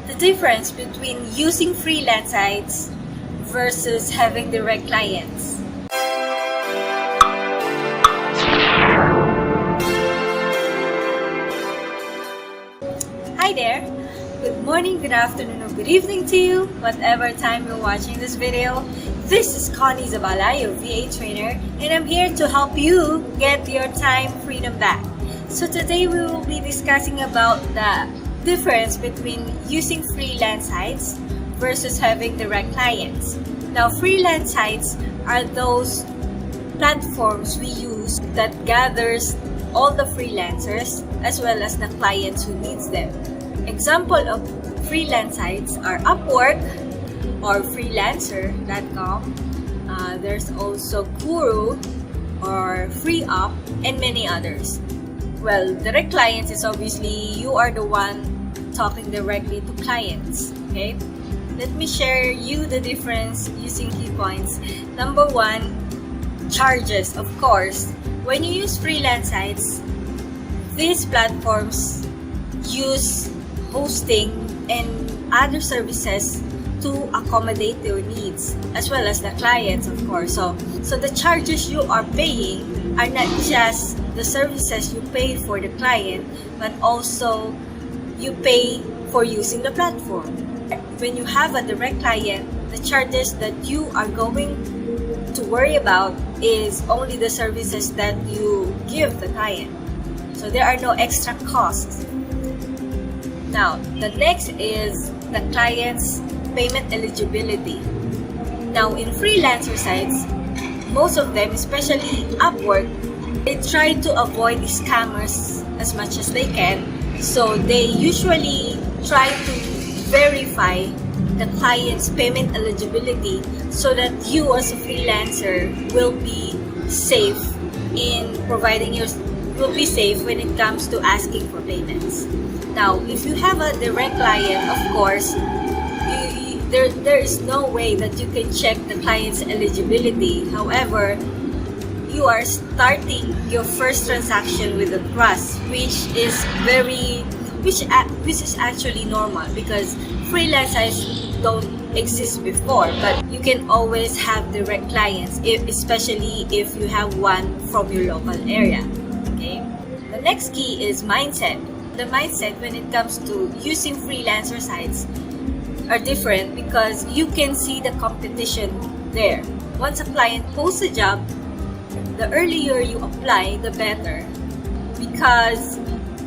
the difference between using freelance sites versus having direct clients. Hi there! Good morning, good afternoon, or good evening to you, whatever time you're watching this video. This is Connie Zabala, your VA trainer, and I'm here to help you get your time freedom back. So today we will be discussing about the difference between using freelance sites versus having direct clients. Now, freelance sites are those platforms we use that gathers all the freelancers as well as the clients who needs them. Example of freelance sites are Upwork or Freelancer.com. There's also Guru or FreeeUp and many others. Well, direct clients is obviously you are the one talking directly to clients. Okay, let me share you the difference using key points. Number one, charges. Of course, when you use freelance sites, these platforms use hosting and other services to accommodate your needs as well as the clients, of course. So the charges you are paying are not just the services you pay for the client, but also you pay for using the platform. When you have a direct client, the charges that you are going to worry about is only the services that you give the client. So there are no extra costs. Now, the next is the client's payment eligibility. Now, in freelancer sites, most of them, especially Upwork, they try to avoid scammers as much as they can. So they usually try to verify the client's payment eligibility so that you as a freelancer will be safe in will be safe when it comes to asking for payments. Now, if you have a direct client, of course, there is no way that you can check the client's eligibility. However, you are starting your first transaction with a trust, which is actually normal because freelancers don't exist before, but you can always have direct clients, especially if you have one from your local area. Okay. The next key is mindset. The mindset when it comes to using freelancer sites are different because you can see the competition there. Once a client posts a job, the earlier you apply, the better, because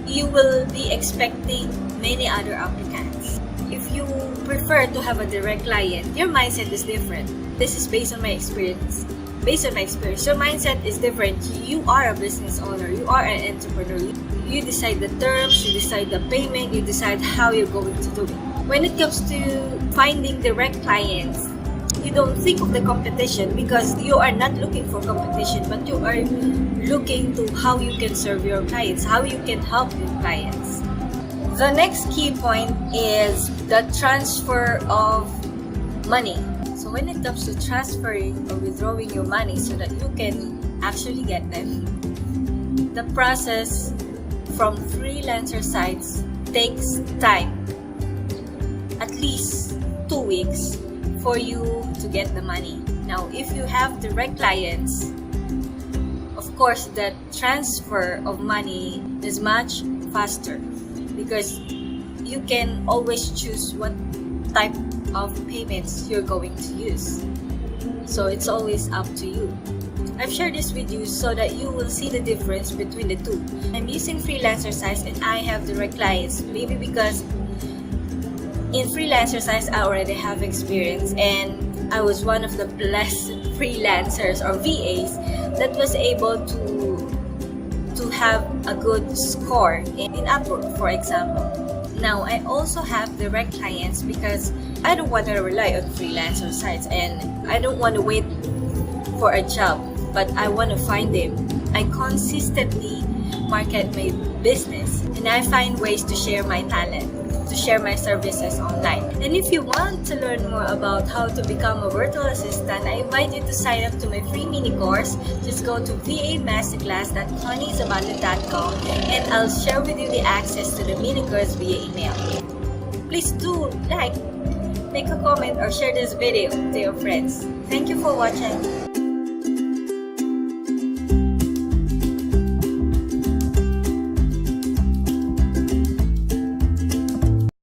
you will be expecting many other applicants. If you prefer to have a direct client, your mindset is different. This is based on my experience. Your mindset is different. You are a business owner. You are an entrepreneur. You decide the terms, you decide the payment, you decide how you're going to do it. When it comes to finding direct clients, you don't think of the competition because you are not looking for competition, but you are looking to how you can serve your clients, how you can help your clients. The next key point is the transfer of money. So when it comes to transferring or withdrawing your money so that you can actually get them, the process from freelancer sites takes time, at least 2 weeks for you to get the money. Now, if you have direct clients, of course, the transfer of money is much faster because you can always choose what type of payments you're going to use. So it's always up to you. I've shared this with you so that you will see the difference between the two. I'm using freelancer sites and I have direct clients, maybe because in freelancer sites I already have experience and I was one of the blessed freelancers or VAs that was able to have a good score in Upwork, for example. Now, I also have direct clients because I don't want to rely on freelancer sites and I don't want to wait for a job, but I want to find them. I consistently market my business and I find ways to share my talent, to share my services online. And if you want to learn more about how to become a virtual assistant, I invite you to sign up to my free mini course. Just go to vamasterclass.conniezabala.com and I'll share with you the access to the mini course via email. Please please do like, make a comment, or share this video to your friends. Thank you for watching.